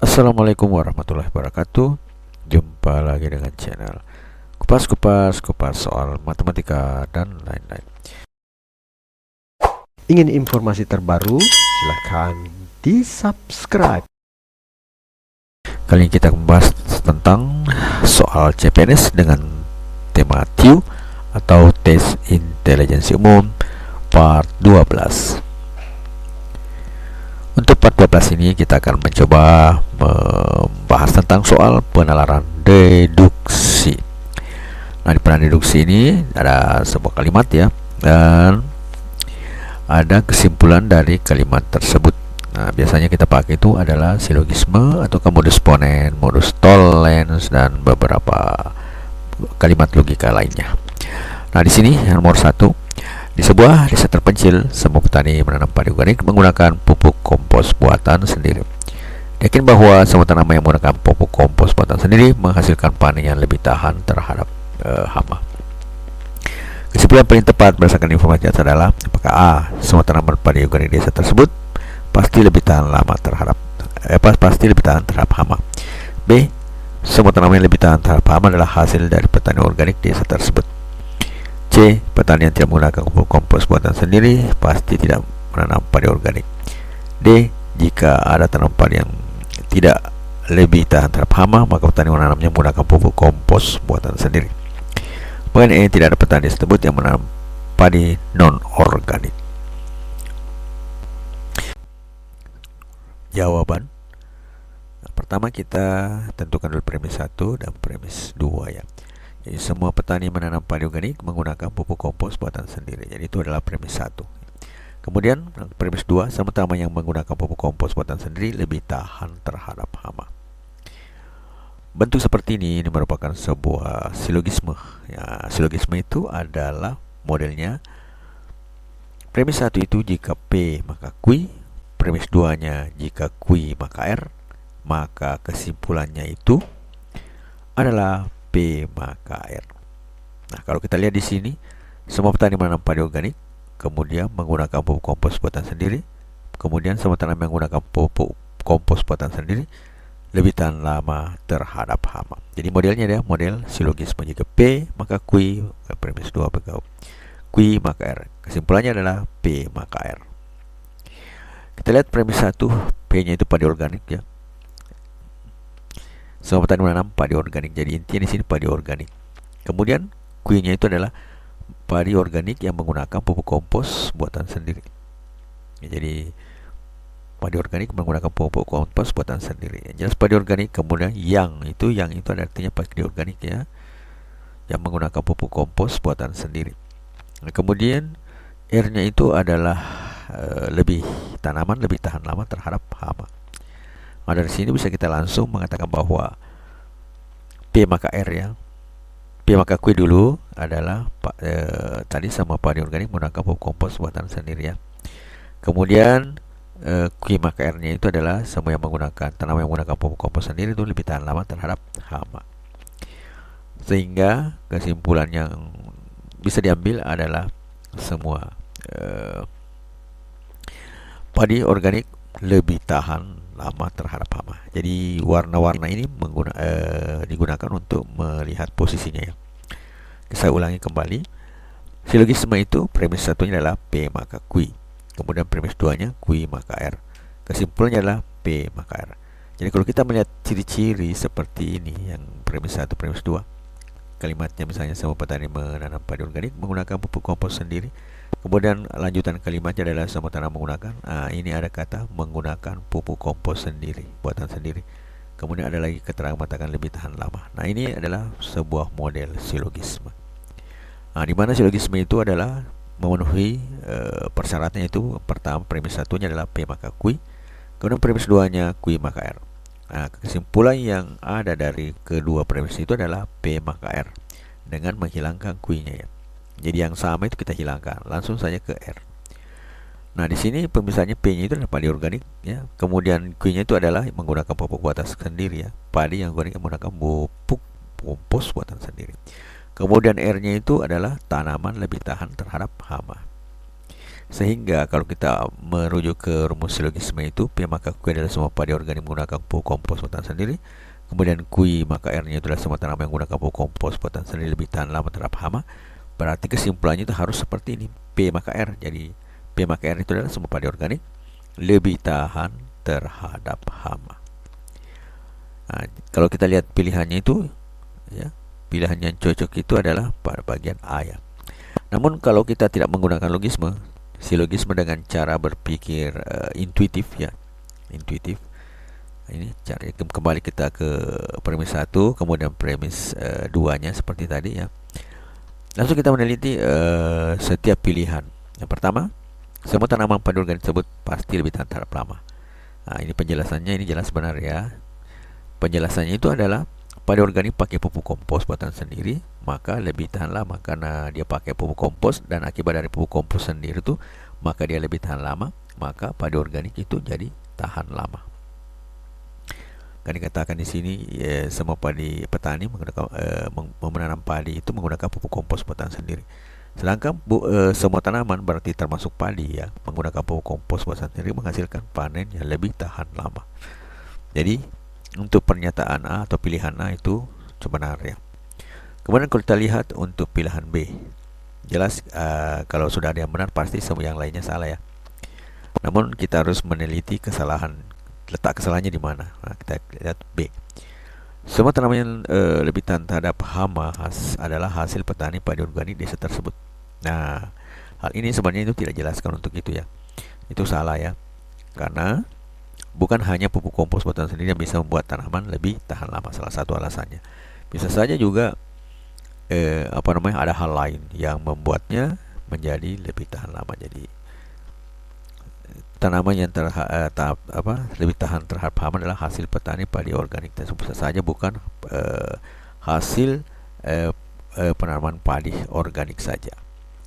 Assalamualaikum warahmatullahi wabarakatuh. Jumpa lagi dengan channel Kupas soal matematika dan lain-lain. Ingin informasi terbaru? Silahkan di-subscribe. Kali ini kita membahas tentang soal CPNS dengan tema TIU atau Tes Intelijensi Umum part 12. Untuk part 12 ini kita akan mencoba membahas tentang soal penalaran deduksi. Nah, di penalaran deduksi ini ada sebuah kalimat ya, dan ada kesimpulan dari kalimat tersebut. Nah, biasanya kita pakai itu adalah silogisme atau modus ponens, modus tollens, dan beberapa kalimat logika lainnya. Nah, di sini yang nomor 1, di sebuah desa terpencil, semua petani menanam padi organik menggunakan pupuk kompos buatan sendiri. Yakin bahwa semua tanaman yang menggunakan pupuk kompos buatan sendiri menghasilkan panen yang lebih tahan terhadap hama. Kesimpulan paling tepat berdasarkan informasi adalah apakah A, semua tanaman padi organik desa tersebut pasti lebih tahan terhadap hama. B, semua tanaman yang lebih tahan terhadap hama adalah hasil dari petani organik desa tersebut. C, petani yang tidak menggunakan pupuk kompos buatan sendiri pasti tidak menanam padi organik. D, jika ada tanaman padi yang tidak lebih tahan terhadap hama, maka petani menanamnya menggunakan pupuk kompos buatan sendiri. Kemudian E, tidak ada petani tersebut yang menanam padi non-organik. Jawaban. Nah, pertama kita tentukan dulu premis 1 dan premis 2 ya. Jadi semua petani menanam padi organik menggunakan pupuk kompos buatan sendiri. Jadi itu adalah premis 1. Kemudian premis 2, semua tanaman yang menggunakan pupuk kompos buatan sendiri lebih tahan terhadap hama. Bentuk seperti ini merupakan sebuah silogisme. Ya, silogisme itu adalah modelnya premis 1 itu jika P maka Q, premis 2-nya jika Q maka R, maka kesimpulannya itu adalah P maka R. Nah, kalau kita lihat di sini, semua petani menanam padi organik, kemudian menggunakan pupuk kompos buatan sendiri, kemudian semua tanaman yang menggunakan pupuk kompos buatan sendiri lebih tahan lama terhadap hama. Jadi modelnya adalah model silogisme. Jika P maka Q, premis 2 maka Q maka R. Kesimpulannya adalah P maka R. Kita lihat premis 1, P-nya itu padi organik ya. Semua petani menanam padi organik. Jadi intinya di sini padi organik. Kemudian Q-nya itu adalah padi organik yang menggunakan pupuk kompos buatan sendiri. Ya, jadi padi organik menggunakan pupuk kompos buatan sendiri. Yang jelas padi organik. Kemudian yang itu ada artinya padi organik ya, yang menggunakan pupuk kompos buatan sendiri. Nah, kemudian R-nya itu adalah tanaman lebih tahan lama terhadap hama. Nah, dari sini bisa kita langsung mengatakan bahwa P maka R ya, P maka Q dulu adalah tadi sama padi organik menggunakan pupuk kompos buatan sendiri ya. Kemudian Q maka R-nya itu adalah semua yang menggunakan tanaman yang menggunakan pupuk kompos sendiri itu lebih tahan lama terhadap hama. Sehingga kesimpulan yang bisa diambil adalah semua padi organik lebih tahan lama terhadap hama. Jadi warna-warna ini digunakan untuk melihat posisinya ya. Saya ulangi kembali. Silogisme itu premis 1-nya adalah P maka Q. Kemudian premis 2-nya Q maka R. Kesimpulannya adalah P maka R. Jadi kalau kita melihat ciri-ciri seperti ini, yang premis 1, premis 2, kalimatnya misalnya semua petani menanam padi organik menggunakan pupuk kompos sendiri. Kemudian lanjutan kalimatnya adalah semua tanaman menggunakan. Ini ada kata menggunakan pupuk kompos sendiri, buatan sendiri. Kemudian ada lagi keterangan mengatakan lebih tahan lama. Nah, ini adalah sebuah model silogisme. Di mana silogisme itu adalah memenuhi persyaratannya itu pertama premis 1-nya adalah P maka Q, kemudian premis 2-nya Q maka R. Nah, kesimpulan yang ada dari kedua premis itu adalah P maka R dengan menghilangkan Q-nya ya. Jadi yang sama itu kita hilangkan, langsung saja ke R. Nah, di sini pemisahannya P-nya itu adalah padi organik ya. Kemudian Q-nya itu adalah menggunakan pupuk buatan sendiri ya. Padi yang organik menggunakan pupuk kompos buatan sendiri. Kemudian R-nya itu adalah tanaman lebih tahan terhadap hama. Sehingga kalau kita merujuk ke rumus silogisme itu, P maka Q adalah semua padi organik menggunakan pupuk kompos buatan sendiri. Kemudian Q maka R-nya itu adalah semua tanaman yang menggunakan pupuk kompos buatan sendiri lebih tahan lama terhadap hama. Berarti kesimpulannya itu harus seperti ini, P maka R. Jadi P maka R itu adalah semua padi organik lebih tahan terhadap hama. Nah, kalau kita lihat pilihannya itu, ya, pilihan yang cocok itu adalah pada bagian A ya. Namun kalau kita tidak menggunakan silogisme dengan cara berpikir intuitif ya, intuitif. Ini cari kembali kita ke premis 1, kemudian premis 2-nya seperti tadi ya. Langsung kita meneliti setiap pilihan. Yang pertama, semua tanaman padi organik tersebut pasti lebih tahan terhadap lama. Nah, ini penjelasannya, ini jelas benar ya. Penjelasannya itu adalah padi organik pakai pupuk kompos buatan sendiri, maka lebih tahan lama karena dia pakai pupuk kompos, dan akibat dari pupuk kompos sendiri itu maka dia lebih tahan lama, maka padi organik itu jadi tahan lama. Kan dikatakan di sini ya, semua petani menggunakan menanam padi itu menggunakan pupuk kompos buatan sendiri. Sedangkan semua tanaman berarti termasuk padi ya, menggunakan pupuk kompos buatan sendiri menghasilkan panen yang lebih tahan lama. Jadi untuk pernyataan A atau pilihan A itu benar ya. Kemudian kalau kita lihat untuk pilihan B, jelas kalau sudah ada yang benar pasti semua yang lainnya salah ya. Namun kita harus meneliti letak kesalahannya di mana. Nah, kita lihat B. Semua tanaman yang lebih tahan terhadap hama adalah hasil petani padi organik desa tersebut. Nah, hal ini sebenarnya itu tidak jelaskan untuk itu ya. Itu salah ya. Karena bukan hanya pupuk kompos buatan sendiri yang bisa membuat tanaman lebih tahan lama, salah satu alasannya. Bisa saja juga ada hal lain yang membuatnya menjadi lebih tahan lama. Jadi tanaman yang lebih tahan terhadap hama adalah hasil petani padi organik tersebut. Bisa saja bukan hasil penanaman padi organik saja.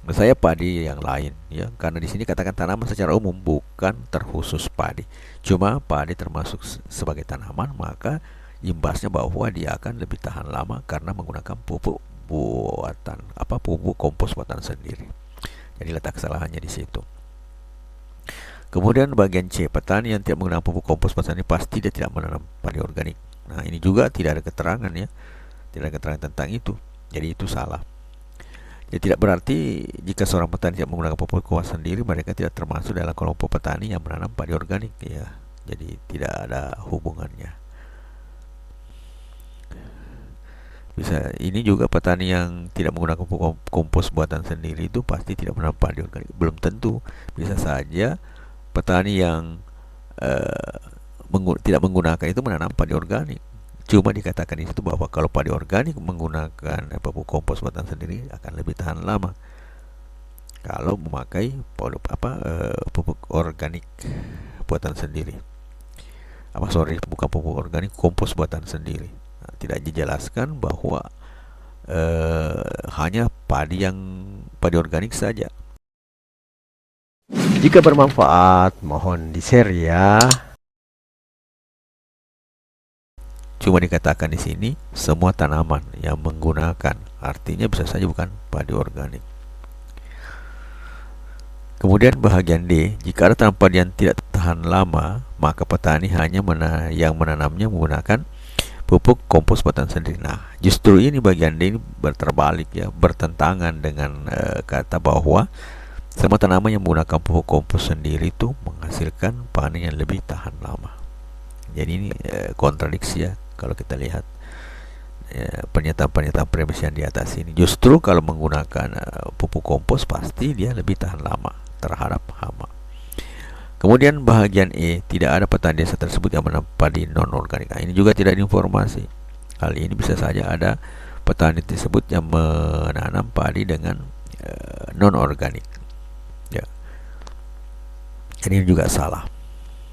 Saya padi yang lain ya, karena di sini katakan tanaman secara umum, bukan terkhusus padi. Cuma padi termasuk sebagai tanaman, maka imbasnya bahwa dia akan lebih tahan lama karena menggunakan pupuk kompos buatan sendiri. Jadi letak kesalahannya di situ. Kemudian bagian C, petani yang tidak menggunakan pupuk kompos buatan sendiri pasti dia tidak menanam padi organik. Nah, ini juga tidak ada keterangan ya, tidak ada keterangan tentang itu. Jadi itu salah. Ya, tidak berarti jika seorang petani tidak menggunakan pupuk kompos sendiri, mereka tidak termasuk dalam kelompok petani yang menanam padi organik ya. Jadi tidak ada hubungannya. Bisa ini juga petani yang tidak menggunakan pupuk kompos buatan sendiri itu pasti tidak menanam padi organik. Belum tentu. Bisa saja petani yang tidak menggunakan itu menanam padi organik. Cuma dikatakan di situ bahwa kalau padi organik menggunakan pupuk kompos buatan sendiri akan lebih tahan lama kalau memakai pupuk organik buatan sendiri. Bukan pupuk organik, kompos buatan sendiri. Nah, tidak dijelaskan bahwa hanya padi organik saja. Jika bermanfaat, mohon di-share ya. Cuma dikatakan di sini semua tanaman yang menggunakan, artinya bisa saja bukan padi organik. Kemudian bahagian D, jika ada tanaman padi yang tidak tahan lama, maka petani hanya yang menanamnya menggunakan pupuk kompos buatan sendiri. Nah, justru ini bagian D ini terbalik ya, bertentangan dengan kata bahwa semua tanaman yang menggunakan pupuk kompos sendiri itu menghasilkan panen yang lebih tahan lama. Jadi ini kontradiksi ya. Kalau kita lihat pernyataan-pernyataan premis yang di atas ini, justru kalau menggunakan pupuk kompos pasti dia lebih tahan lama terhadap hama. Kemudian bahagian E, tidak ada petani desa tersebut yang menanam padi non organik. Nah, ini juga tidak diinformasi. Hal ini bisa saja ada petani tersebut yang menanam padi dengan non organik. Ya, ini juga salah.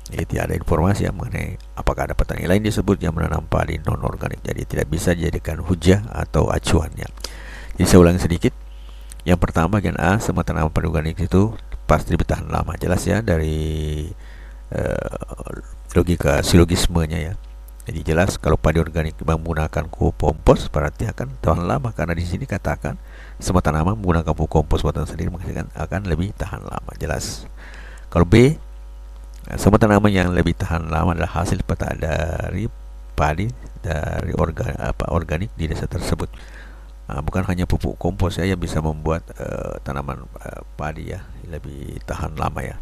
Jadi tidak ada informasi yang mengenai apakah ada petani lain disebut yang menanam padi non organik. Jadi tidak bisa dijadikan hujah atau acuannya. Jadi saya ulangi sedikit. Yang pertama bagian A, semua tanaman padi organik itu pasti lebih tahan lama. Jelas ya dari logika silogismenya ya. Jadi jelas kalau padi organik menggunakan pupuk kompos berarti akan tahan lama, karena di sini katakan semua tanaman menggunakan pupuk kompos buatan sendiri maka akan lebih tahan lama. Jelas. Kalau B, semua tanaman yang lebih tahan lama adalah hasil dari padi dari organik di desa tersebut. Bukan hanya pupuk kompos ya yang bisa membuat tanaman padi ya lebih tahan lama ya.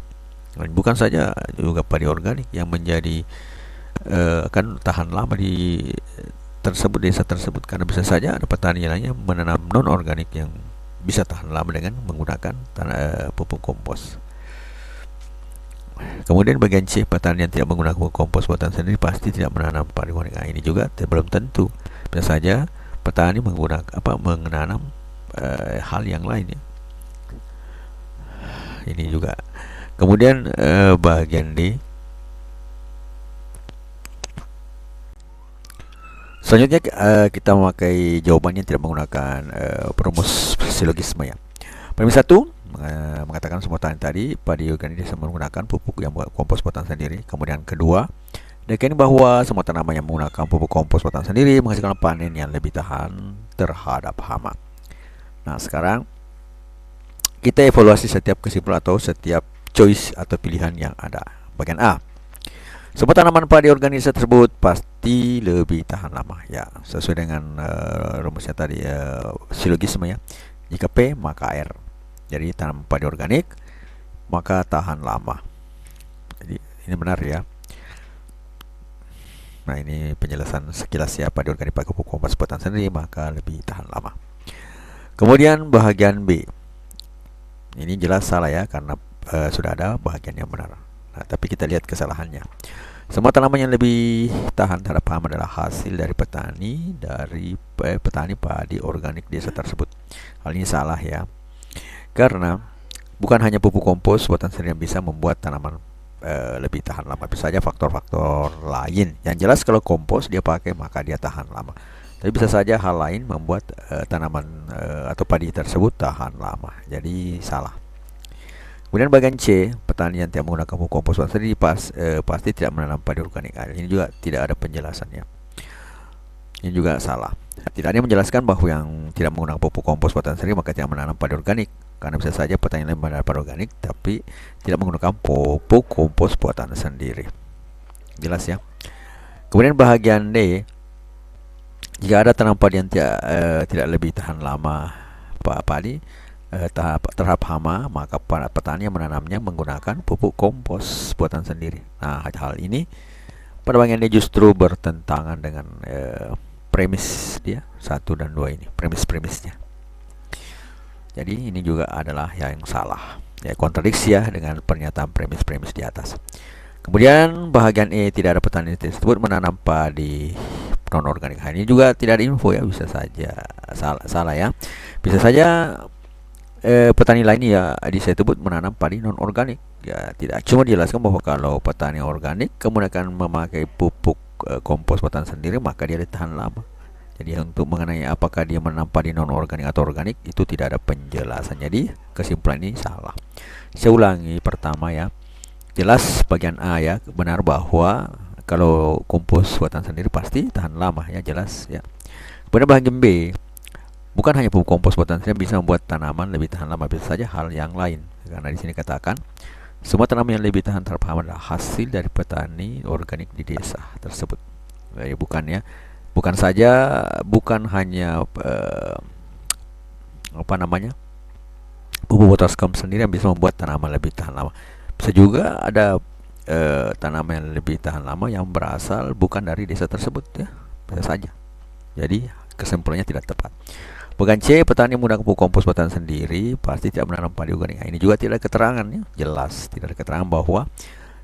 Bukan saja juga padi organik yang menjadi akan tahan lama di desa tersebut, karena bisa saja ada petani lainnya menanam non organik yang bisa tahan lama dengan menggunakan pupuk kompos. Kemudian bagian C, petani yang tidak menggunakan pupuk kompos buatan sendiri pasti tidak menanam padi organik. Ini juga belum tentu, bisa saja petani menanam hal yang lain ya. Ini juga. Kemudian bagian D, selanjutnya kita memakai jawaban yang tidak menggunakan perumus silogisme ya. Premis 1 mengatakan semua tadi padi organik bisa menggunakan pupuk yang kompos buatan sendiri. Kemudian kedua, diyakini bahwa semua tanaman yang menggunakan pupuk kompos buatan sendiri menghasilkan panen yang lebih tahan terhadap hama. Nah, sekarang kita evaluasi setiap kesimpulan atau setiap choice atau pilihan yang ada. Bagian A, semua tanaman padi organik tersebut pasti lebih tahan lama ya, sesuai dengan rumusnya tadi silogisme ya. Jika P maka R. Jadi tanaman padi organik maka tahan lama. Jadi ini benar ya. Nah, ini penjelasan sekilas ya, padi organik pakai pupuk kompos buatan sendiri maka lebih tahan lama. Kemudian bahagian B, ini jelas salah ya, karena sudah ada bahagian yang benar. Nah, tapi kita lihat kesalahannya. Semua tanaman yang lebih tahan terhadap hama adalah hasil dari petani padi organik desa tersebut. Hal ini salah ya, karena bukan hanya pupuk kompos buatan sendiri yang bisa membuat tanaman lebih tahan lama. Bisa saja faktor-faktor lain. Yang jelas kalau kompos dia pakai maka dia tahan lama. Tapi bisa saja hal lain membuat tanaman atau padi tersebut tahan lama. Jadi salah. Kemudian bagian C, petani yang tidak menggunakan pupuk kompos buatan sendiri pasti tidak menanam padi organik. Ini juga tidak ada penjelasannya. Ini juga salah. Tidak ada yang menjelaskan bahwa yang tidak menggunakan pupuk kompos buatan sendiri maka tidak menanam padi organik. Karena bisa saja petani lain menanam padi organik tapi tidak menggunakan pupuk kompos buatan sendiri. Jelas ya. Kemudian bahagian D, jika ada tanaman padi yang tidak lebih tahan lama padi terhadap hama, maka petani yang menanamnya menggunakan pupuk kompos buatan sendiri. Nah, hal ini pada bagian D justru bertentangan dengan premis dia 1 dan 2 ini, premisnya. Jadi ini juga adalah yang salah ya, kontradiksi ya dengan pernyataan premis di atas. Kemudian bahagian E, tidak ada petani tersebut menanam padi non organik. Ini juga tidak ada info ya, bisa saja salah ya. Bisa saja petani lain ya disebut menanam padi non organik ya, tidak cuma dijelaskan bahwa kalau petani organik kemudian memakai pupuk kompos buatan sendiri maka dia tahan lama. Jadi untuk mengenai apakah dia menanam padi non organik atau organik itu tidak ada penjelasan. Jadi kesimpulan ini salah. Saya ulangi, pertama ya, jelas bagian A ya benar bahwa kalau kompos buatan sendiri pasti tahan lama ya, jelas ya. Kemudian bagian B, bukan hanya pupuk kompos buatan sendiri bisa membuat tanaman lebih tahan lama, bisa saja hal yang lain. Karena di sini katakan semua tanaman yang lebih tahan terhadap hama adalah hasil dari petani organik di desa tersebut. Jadi bukan hanya pupuk potaskom sendiri yang bisa membuat tanaman lebih tahan lama. Bisa juga ada tanaman yang lebih tahan lama yang berasal bukan dari desa tersebut ya, bisa saja. Jadi kesimpulannya tidak tepat. Bagian C, petani menggunakan pupuk kompos buatan sendiri pasti tidak menanam padi organik. Ini juga tidak ada keterangannya, jelas tidak ada keterangan bahwa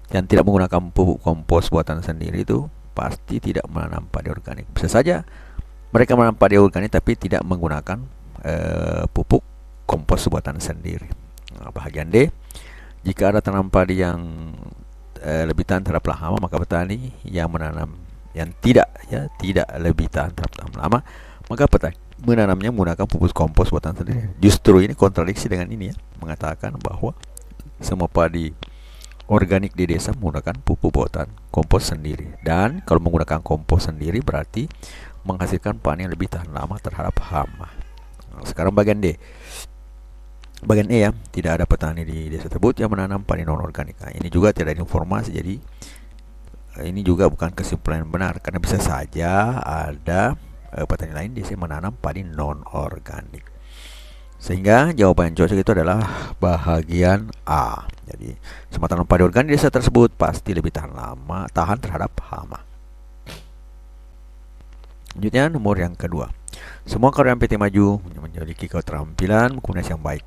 yang tidak menggunakan pupuk kompos buatan sendiri itu pasti tidak menanam padi organik. Bisa saja mereka menanam padi organik tapi tidak menggunakan pupuk kompos buatan sendiri. Nah, bagian D, jika ada tanaman padi yang lebih tahan terhadap hama, maka petani yang menanam yang tidak lebih tahan terhadap hama, maka petani menanamnya menggunakan pupuk kompos buatan sendiri. Justru ini kontradiksi dengan ini ya, mengatakan bahwa semua padi organik di desa menggunakan pupuk buatan, kompos sendiri. Dan kalau menggunakan kompos sendiri berarti menghasilkan panen yang lebih tahan lama terhadap hama. Nah, sekarang bagian D. Bagian E ya, tidak ada petani di desa tersebut yang menanam padi non organik. Nah, ini juga tidak ada informasi, jadi ini juga bukan kesimpulan yang benar karena bisa saja ada petani lain di sini menanam padi non organik. Sehingga jawaban yang cocok itu adalah bahagian A. Jadi, semua tanam padi organik di desa tersebut pasti lebih tahan terhadap hama. Selanjutnya nomor yang kedua. Semua karyawan PT Maju memiliki keterampilan komunikasi yang baik.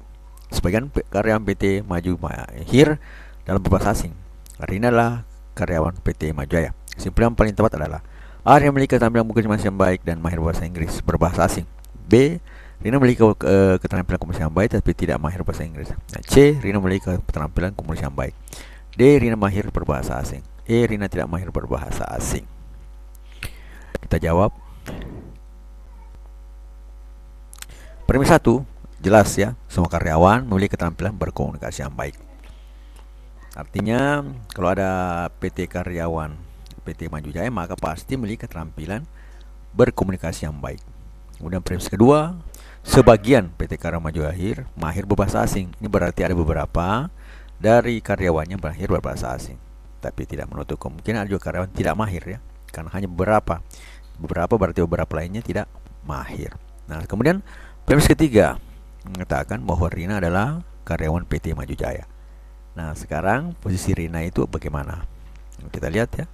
Sebagian karyawan PT Maju mahir dalam berbahasa asing. Rina adalah karyawan PT Maju Jaya. Kesimpulan paling tepat adalah A. Rina memiliki keterampilan komunikasi yang baik dan mahir berbahasa Inggris berbahasa asing. B. Rina memiliki keterampilan komunikasi yang baik tapi tidak mahir berbahasa Inggris. Nah, C. Rina memiliki keterampilan komunikasi yang baik. D. Rina mahir berbahasa asing. E. Rina tidak mahir berbahasa asing. Kita jawab. Premis 1, jelas ya, semua karyawan memiliki keterampilan berkomunikasi yang baik. Artinya kalau ada PT karyawan PT Maju Jaya maka pasti memiliki keterampilan berkomunikasi yang baik. Kemudian premis kedua, sebagian PT karyawan Maju Jaya mahir berbahasa asing. Ini berarti ada beberapa dari karyawannya mahir berbahasa asing, tapi tidak menutup kemungkinan ada juga karyawan tidak mahir ya, karena hanya beberapa berarti beberapa lainnya tidak mahir. Nah, kemudian premis ketiga mengatakan bahwa Rina adalah karyawan PT Maju Jaya. Nah, sekarang posisi Rina itu bagaimana? Kita lihat ya.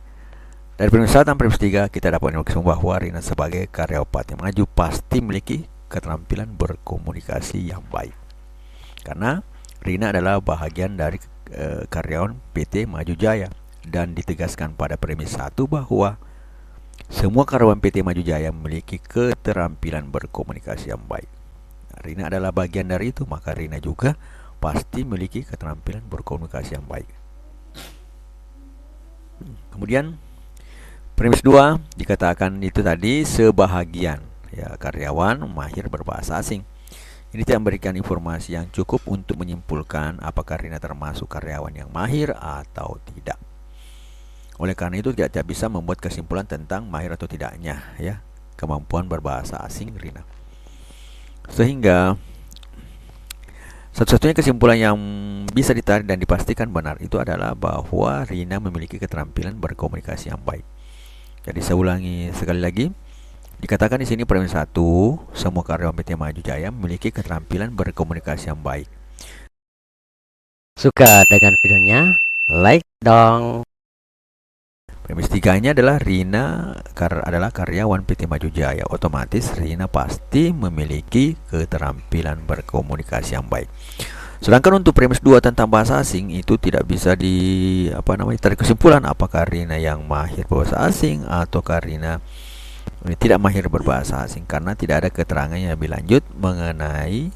Dari premis 1 dan premis 3 kita dapat informasi bahwa Rina sebagai karyawan PT Maju pasti memiliki keterampilan berkomunikasi yang baik. Karena Rina adalah bahagian dari karyawan PT Maju Jaya dan ditegaskan pada premis 1 bahwa semua karyawan PT Maju Jaya memiliki keterampilan berkomunikasi yang baik. Rina adalah bagian dari itu, maka Rina juga pasti memiliki keterampilan berkomunikasi yang baik. Kemudian premis 2 dikatakan itu tadi sebahagian ya karyawan mahir berbahasa asing. Ini tidak memberikan informasi yang cukup untuk menyimpulkan apakah Rina termasuk karyawan yang mahir atau tidak. Oleh karena itu tidak bisa membuat kesimpulan tentang mahir atau tidaknya ya kemampuan berbahasa asing Rina. Sehingga satu-satunya kesimpulan yang bisa ditarik dan dipastikan benar itu adalah bahwa Rina memiliki keterampilan berkomunikasi yang baik. Jadi saya ulangi sekali lagi. Dikatakan di sini premis 1, semua karyawan PT Maju Jaya memiliki keterampilan berkomunikasi yang baik. Suka dengan videonya? Like dong. Premis 3-nya adalah Rina adalah karyawan PT Maju Jaya. Otomatis Rina pasti memiliki keterampilan berkomunikasi yang baik. Sedangkan untuk premis 2 tentang bahasa asing itu tidak bisa tarik kesimpulan apakah Rina yang mahir berbahasa asing atau Rina tidak mahir berbahasa asing karena tidak ada keterangan yang lebih lanjut mengenai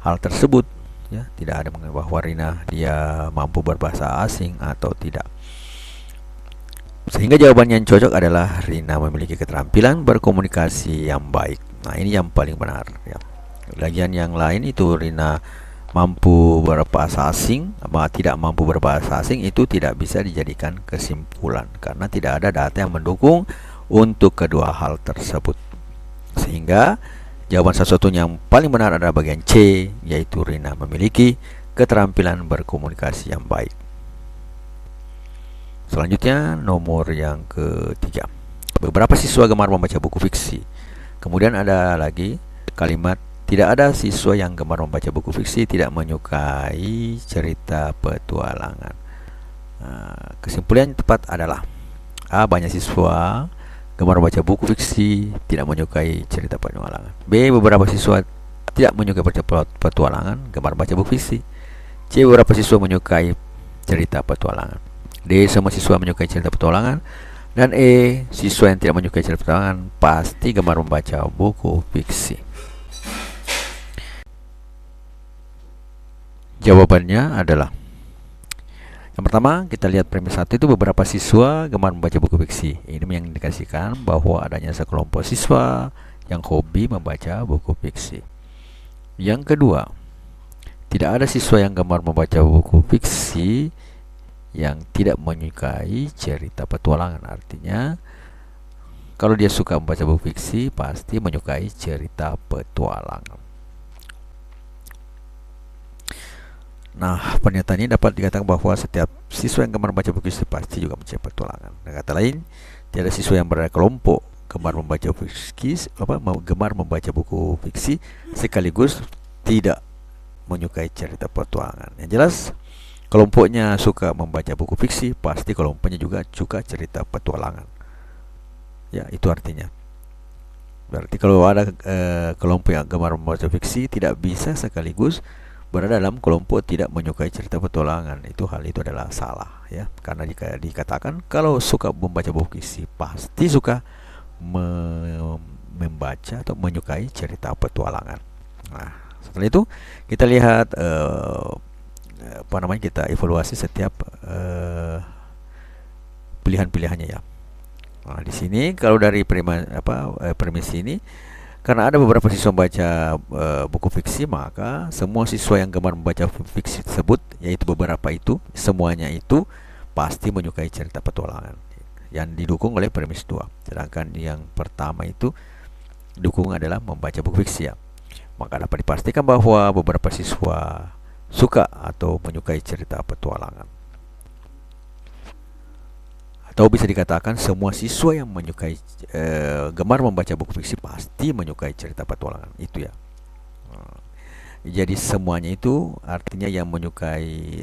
hal tersebut ya, tidak ada mengenai bahwa Rina dia mampu berbahasa asing atau tidak. Sehingga jawaban yang cocok adalah Rina memiliki keterampilan berkomunikasi yang baik. Nah, ini yang paling benar ya. Bagian yang lain itu Rina mampu berbahasa asing atau tidak mampu berbahasa asing itu tidak bisa dijadikan kesimpulan karena tidak ada data yang mendukung untuk kedua hal tersebut. Sehingga jawaban satu-satunya yang paling benar adalah bagian C, yaitu Rina memiliki keterampilan berkomunikasi yang baik. Selanjutnya nomor yang ketiga, beberapa siswa gemar membaca buku fiksi. Kemudian ada lagi kalimat tidak ada siswa yang gemar membaca buku fiksi tidak menyukai cerita petualangan. Kesimpulan yang tepat adalah A. Banyak siswa gemar membaca buku fiksi tidak menyukai cerita petualangan. B. Beberapa siswa tidak menyukai petualangan gemar membaca buku fiksi. C. Beberapa siswa menyukai cerita petualangan. D. Semua siswa menyukai cerita petualangan. Dan E. Siswa yang tidak menyukai cerita petualangan pasti gemar membaca buku fiksi. Jawabannya adalah yang pertama, kita lihat premis 1 itu beberapa siswa gemar membaca buku fiksi. Ini mengindikasikan bahwa adanya sekelompok siswa yang hobi membaca buku fiksi. Yang kedua, tidak ada siswa yang gemar membaca buku fiksi yang tidak menyukai cerita petualangan. Artinya kalau dia suka membaca buku fiksi, pasti menyukai cerita petualangan. Nah, pernyataan ini dapat dikatakan bahwa setiap siswa yang gemar membaca buku fiksi pasti juga mencari petualangan. Dengan kata lain, tiada siswa yang berada kelompok gemar membaca gemar membaca buku fiksi sekaligus tidak menyukai cerita petualangan. Yang jelas, kelompoknya suka membaca buku fiksi, pasti kelompoknya juga suka cerita petualangan. Ya, itu artinya. Berarti kalau ada kelompok yang gemar membaca fiksi, tidak bisa sekaligus berada dalam kelompok tidak menyukai cerita petualangan. Hal itu adalah salah, ya. Karena jika dikatakan kalau suka membaca buku fiksi pasti suka membaca atau menyukai cerita petualangan. Nah, setelah itu kita lihat kita evaluasi setiap pilihan-pilihannya, ya. Nah, di sini kalau dari premis ini, karena ada beberapa siswa membaca buku fiksi, maka semua siswa yang gemar membaca fiksi tersebut, yaitu beberapa itu, semuanya itu pasti menyukai cerita petualangan, yang didukung oleh premis 2. Sedangkan yang pertama itu dukung adalah membaca buku fiksi, ya. Maka dapat dipastikan bahwa beberapa siswa suka atau menyukai cerita petualangan. Atau bisa dikatakan semua siswa yang menyukai gemar membaca buku fiksi pasti menyukai cerita petualangan, itu, ya. Jadi semuanya itu artinya yang menyukai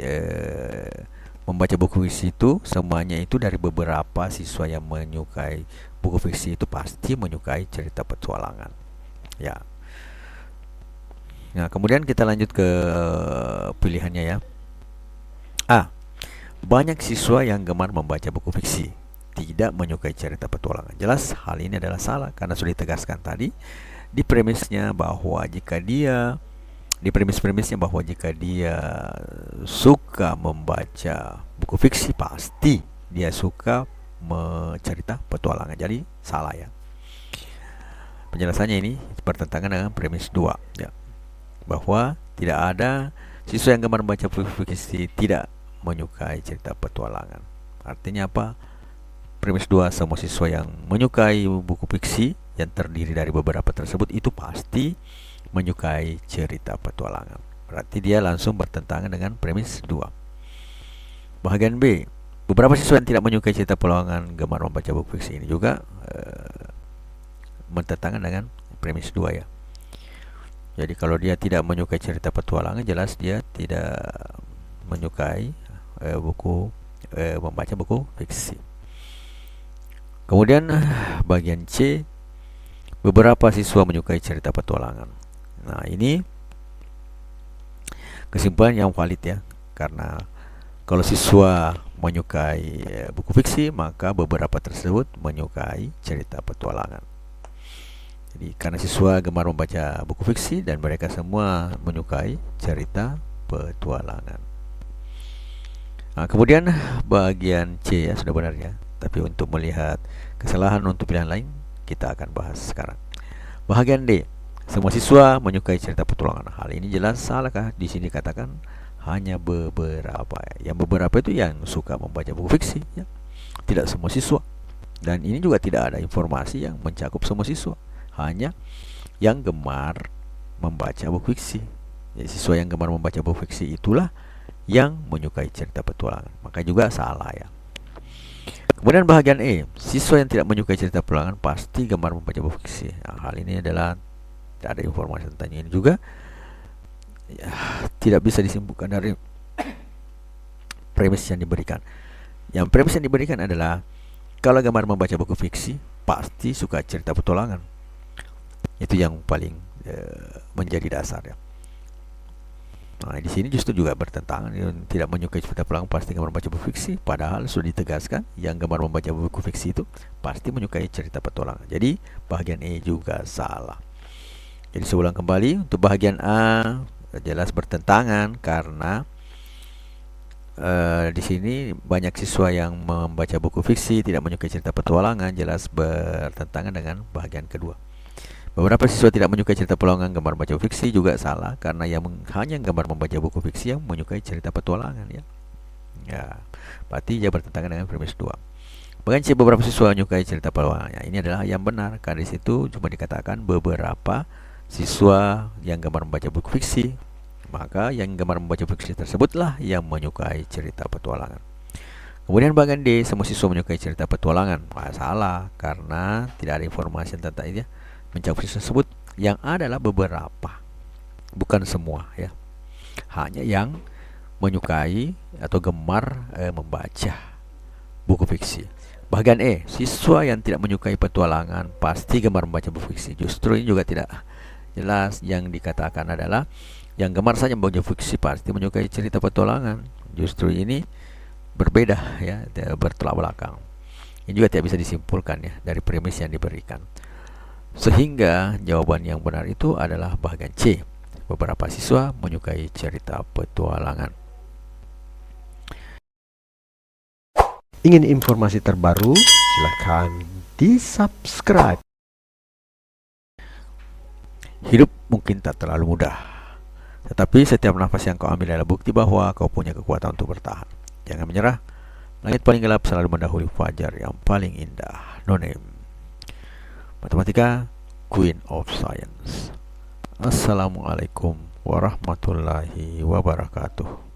membaca buku fiksi itu semuanya itu dari beberapa siswa yang menyukai buku fiksi itu pasti menyukai cerita petualangan, ya. Nah, kemudian kita lanjut ke pilihannya, ya. Banyak siswa yang gemar membaca buku fiksi tidak menyukai cerita petualangan. Jelas hal ini adalah salah karena sudah ditegaskan tadi di premisnya bahwa jika dia suka membaca buku fiksi pasti dia suka cerita petualangan. Jadi salah, ya. Penjelasannya ini bertentangan dengan premis 2, ya. Bahwa tidak ada siswa yang gemar membaca buku fiksi tidak menyukai cerita petualangan. Artinya apa? Premis 2, semua siswa yang menyukai buku fiksi yang terdiri dari beberapa tersebut itu pasti menyukai cerita petualangan. Berarti dia langsung bertentangan dengan premis 2. Bahagian B, beberapa siswa yang tidak menyukai cerita petualangan gemar membaca buku fiksi, ini juga bertentangan dengan premis 2, ya. Jadi kalau dia tidak menyukai cerita petualangan, jelas dia tidak menyukai membaca buku fiksi. Kemudian bagian C, beberapa siswa menyukai cerita petualangan. Nah, ini kesimpulan yang valid, ya. Karena kalau siswa menyukai buku fiksi, maka beberapa tersebut menyukai cerita petualangan. Jadi karena siswa gemar membaca buku fiksi dan mereka semua menyukai cerita petualangan. Nah, kemudian bagian C, ya, sudah benar, ya. Tapi untuk melihat kesalahan untuk pilihan lain, kita akan bahas sekarang. Bahagian D, semua siswa menyukai cerita petualangan. Hal ini jelas salahkah? Di sini katakan hanya beberapa. Yang beberapa itu yang suka membaca buku fiksi, ya. Tidak semua siswa. Dan ini juga tidak ada informasi yang mencakup semua siswa. Hanya yang gemar membaca buku fiksi. Jadi siswa yang gemar membaca buku fiksi itulah yang menyukai cerita petualangan. Maka juga salah, ya. Kemudian bahagian E, siswa yang tidak menyukai cerita petualangan pasti gemar membaca buku fiksi. Nah, hal ini adalah tidak ada informasi tentang ini juga, ya, tidak bisa disimpulkan dari premis yang diberikan. Yang premis yang diberikan adalah kalau gemar membaca buku fiksi pasti suka cerita petualangan. Itu yang paling menjadi dasar, ya. Nah, di sini justru juga bertentangan. Yang tidak menyukai cerita petualangan pasti gemar membaca buku fiksi, padahal sudah ditegaskan yang gemar membaca buku fiksi itu pasti menyukai cerita petualangan. Jadi bahagian E juga salah. Jadi seulang kembali, untuk bahagian A jelas bertentangan karena di sini banyak siswa yang membaca buku fiksi tidak menyukai cerita petualangan, jelas bertentangan dengan bahagian kedua. Beberapa siswa tidak menyukai cerita petualangan gemar membaca buku fiksi juga salah karena hanya gemar membaca buku fiksi yang menyukai cerita petualangan, ya. Ya, berarti dia bertentangan dengan premis 2. Bagian C, beberapa siswa menyukai cerita petualangan. Ya, ini adalah yang benar, karena di situ cuma dikatakan beberapa siswa yang gemar membaca buku fiksi. Maka yang gemar membaca buku fiksi tersebutlah yang menyukai cerita petualangan. Kemudian bagian D, semua siswa menyukai cerita petualangan. Salah, karena tidak ada informasi tentang itu mencakup siswa tersebut. Yang adalah beberapa, bukan semua ya. Hanya yang menyukai atau gemar membaca buku fiksi. Bagian E, siswa yang tidak menyukai petualangan pasti gemar membaca buku fiksi. Justru ini juga tidak jelas. Yang dikatakan adalah yang gemar saja membaca fiksi pasti menyukai cerita petualangan. Justru ini berbeda ya, bertolak belakang. Ini juga tidak bisa disimpulkan ya dari premis yang diberikan. Sehingga jawaban yang benar itu adalah bagian C. Beberapa siswa menyukai cerita petualangan. Ingin informasi terbaru? Silakan di-subscribe. Hidup mungkin tak terlalu mudah, tetapi setiap nafas yang kau ambil adalah bukti bahwa kau punya kekuatan untuk bertahan. Jangan menyerah. Langit paling gelap selalu mendahului fajar yang paling indah. No name. Matematika, Queen of Science. Assalamualaikum warahmatullahi wabarakatuh.